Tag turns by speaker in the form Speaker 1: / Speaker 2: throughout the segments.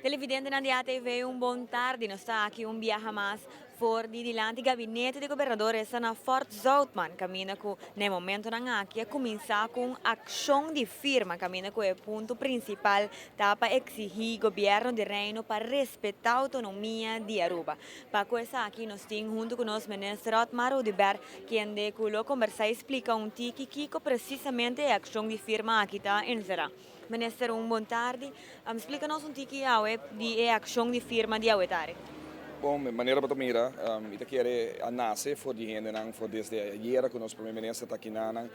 Speaker 1: Televidente na DATV, bom tarde. Nós está aqui viaja mais for di dilante gabinete de governador essa na Fort Zoutman. Camina com no momento na aqui a começar com ação de firma. Camina com o ponto principal tá para exigir governo de reino para respeitar a autonomia de Aruba. Para começar aqui nós temos junto com nós ministro Otmar Udiber que ande com conversar e explica tiki que precisamente a ação de firma aqui está encerrada. Ministro, bom tarde. Explica-nos tiki de ação de firma de Auetare.
Speaker 2: Bom, maneira para mira, ita quer a nasce for de gente não for desde ayer que nós primeiro-ministro está aqui não,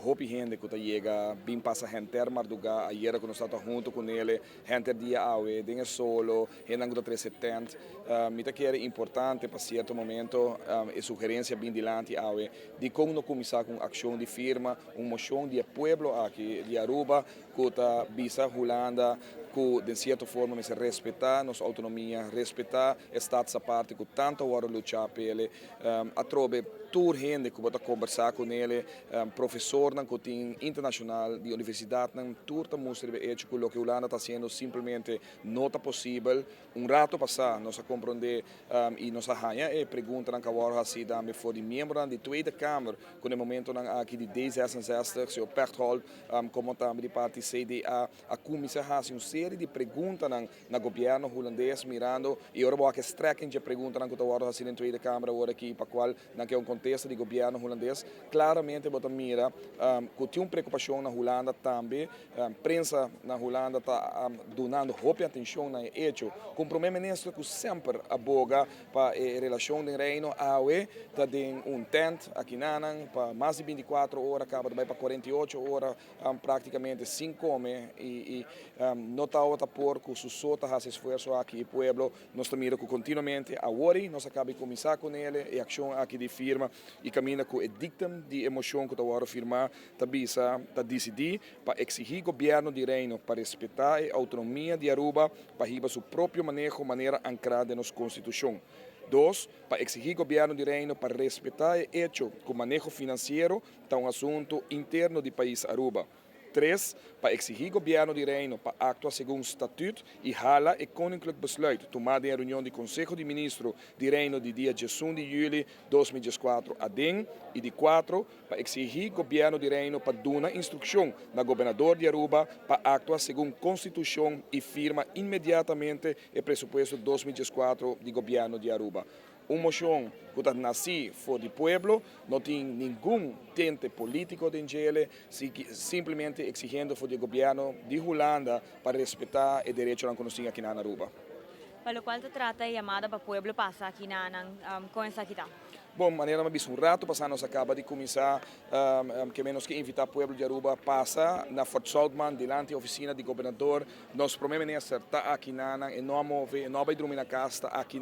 Speaker 2: hope gente que chega bem passa gente marduga ayer que nós está junto com ele, gente dia awe, dinhe solo, gente não 370, ita quer importante para certo momento e sugerência bem dilante awe de como não começar com ação de firma, moção de pueblo aqui de Aruba, que está bisa Holanda que de certa forma se respeitar nossa autonomia, respeitar essa parte que tanto agora lutar por ele, a trobe tour gente que bota conversar com ele, professor que tem internacional de universidade, tour tá mostra que o que Holanda está sendo simplesmente não está possível. Rato passar nós compreender e nós arranha e pergunta na agora assim também for de membro da Tweede Kamer, com o momento aqui de 1066, se o Perthold, como também de parte CDA, a comissão faz série de perguntas na governo holandês mirando e agora vou que strecking de perguntas na que agora assim na Tweede Kamer agora aqui para qual na que é contexto de governo holandês claramente bota mira que tem uma preocupação na Holanda também prensa na Holanda está dando hope atenção na hecho com o primeiro-ministro que sempre aboga para a relação do reino AUE está tem tent aqui na para mais de 24 horas acaba de para 48 horas praticamente sem comer e não está outra por que su sota faz esforço aqui o pueblo nós mira que continuamente a worry nós acaba de começar com ele e ação aqui de firma e caminha com o dictum de emoção que está firmar está decidir para exigir governo de reino para respeitar a autonomia de Aruba para riba seu próprio maneira ancrada na nossa Constituição. 2. Para exigir governo de reino para respeitar o hecho que o manejo financeiro está assunto interno do país Aruba. 3. Para exigir governo de reino para actuar segundo o estatuto e hala e koninklijk besluit tomado em reunião do Conselho de Ministros de Reino de dia 18 de julho de 2014 a DEN e de 4. Para exigir governo de reino para dar instrução na governador de Aruba para actuar segundo a Constituição e firma imediatamente o pressuposto 2014 do governo de Aruba. Uma moção que nasce fora do pueblo, não tem nenhum tente político dentro dele, simplesmente exigindo do governo de Holanda para respeitar o direito que nós temos aqui na Aruba.
Speaker 1: Para o qual se trata a chamada para o pueblo passar aqui com essa aqui.
Speaker 2: Bom, maneira mais rato passar nós acaba de começar que menos que invitar o povo de Aruba passa na Fort Zoutman delante da oficina do governador nosso primeiro-ministro está aqui e não move não vai dormir na casa aqui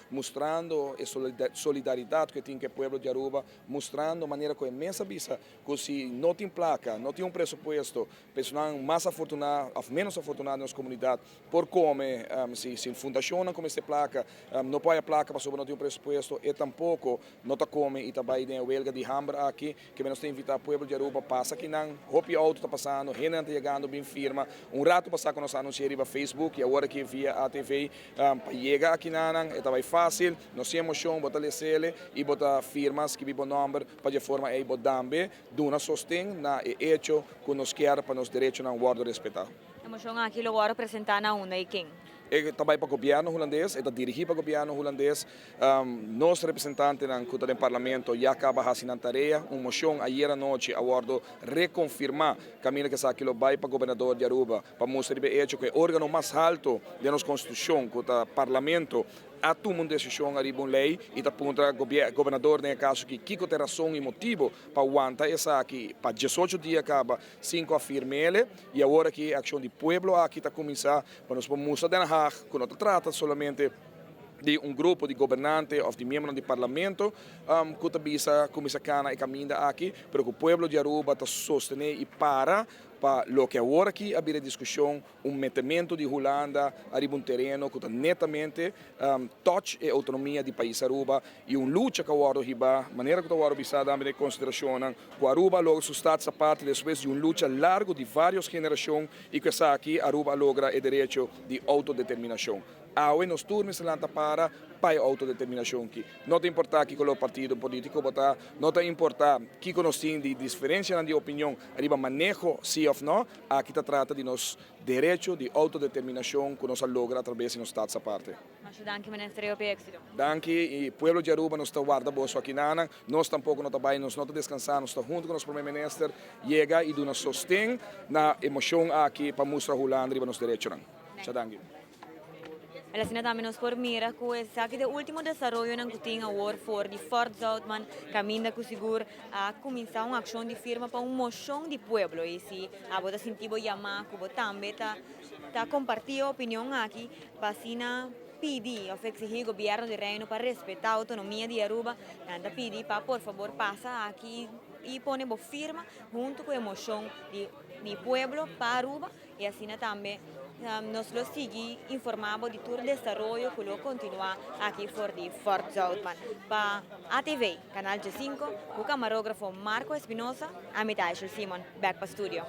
Speaker 2: mostrando a solidariedade que tem que o povo de Aruba mostrando a maneira que é imensa visa que se não tem placa não tem presupuesto pessoas mais afortunadas menos afortunadas na nossa comunidade por como se fundação como essa placa não põe a placa para sobre não tem presupuesto e tampouco não está como e também tem a huelga de hambre aqui que menos tem invitar o povo de Aruba passa aqui não hope auto está passando gente está chegando bem firma rato passar com nós anunciar no Facebook e agora que via a TV para chegar aqui não é também fácil nós temos emoção botar ele e botar firmas que vivam nome para de forma aí botar também dona sostém na hecho que nos quer para nos direitos não guardo respeitar.
Speaker 1: Emoção aqui agora apresentar na onda e quem?
Speaker 2: Também para o governo holandês, está dirigido para o governo holandês. Nosso representante no parlamento já acaba de fazer a tarefa, uma moção ayer à noite, a bordo reconfirmar caminho que aquilo vai para o governador de Aruba, para mostrar que o órgão mais alto da nossa Constituição, que é o parlamento, a tomar uma decisão arriba uma lei e está contra o governador nesse caso que tem razão e motivo para aguentar essa aqui para 18 dias acaba 5 afirma ele e agora que a ação do povo aqui está começar para nós mostrar Den Haag que não trata solamente de grupo de governantes ou de membros do parlamento que também começa a caminhar aqui, mas que o povo de Aruba está sostener e para para lo que agora aqui abrir a discussão, metimento de Holanda, arriba terreno que netamente touch e autonomia do país Aruba e luta que agora riba, maneira que agora bisa dame de consideração, que Aruba logo sustenta essa parte depois de luta largo de várias gerações e que essa aqui Aruba logra o direito de autodeterminação. Hoje nos turnos lá para a autodeterminação que não tem importar que o partido político votar, não tem importar que nós temos de diferença de opinião, arriba manejo sim ou não, aqui se trata de nos direito de autodeterminação que nós logra através de nos essa parte.
Speaker 1: Mas danke Ministério per éxito.
Speaker 2: Danke e povo de Aruba nos está guarda bolso aqui nana, nós tampouco não trabalhamos, nós não descansar, nós está junto com o primeiro-ministro, chega e nos sostém na emoção aqui para mostrar Holanda arriba nos direitos. Danke.
Speaker 1: La sina também nos por mira que esse aqui é o último desenvolvimento na cozinha war for de Fort Zoutman caminha com seguro a começar uma ação de firma para moção de pueblo e se a bota sentido chamar que também tá compartir a opinião aqui para sina pedir ou exigir o governo de Reino para respeitar a autonomia de Aruba, anda pedir para por favor passa aqui e põe a firma junto com a moção de pueblo para Aruba e assim também nos lo sigue informado de todo o desenvolvimento que lo continua aqui for de Fort Zoutman. Para ATV, Canal G5, o camarógrafo Marco Espinosa, a mitad Simon, back para studio.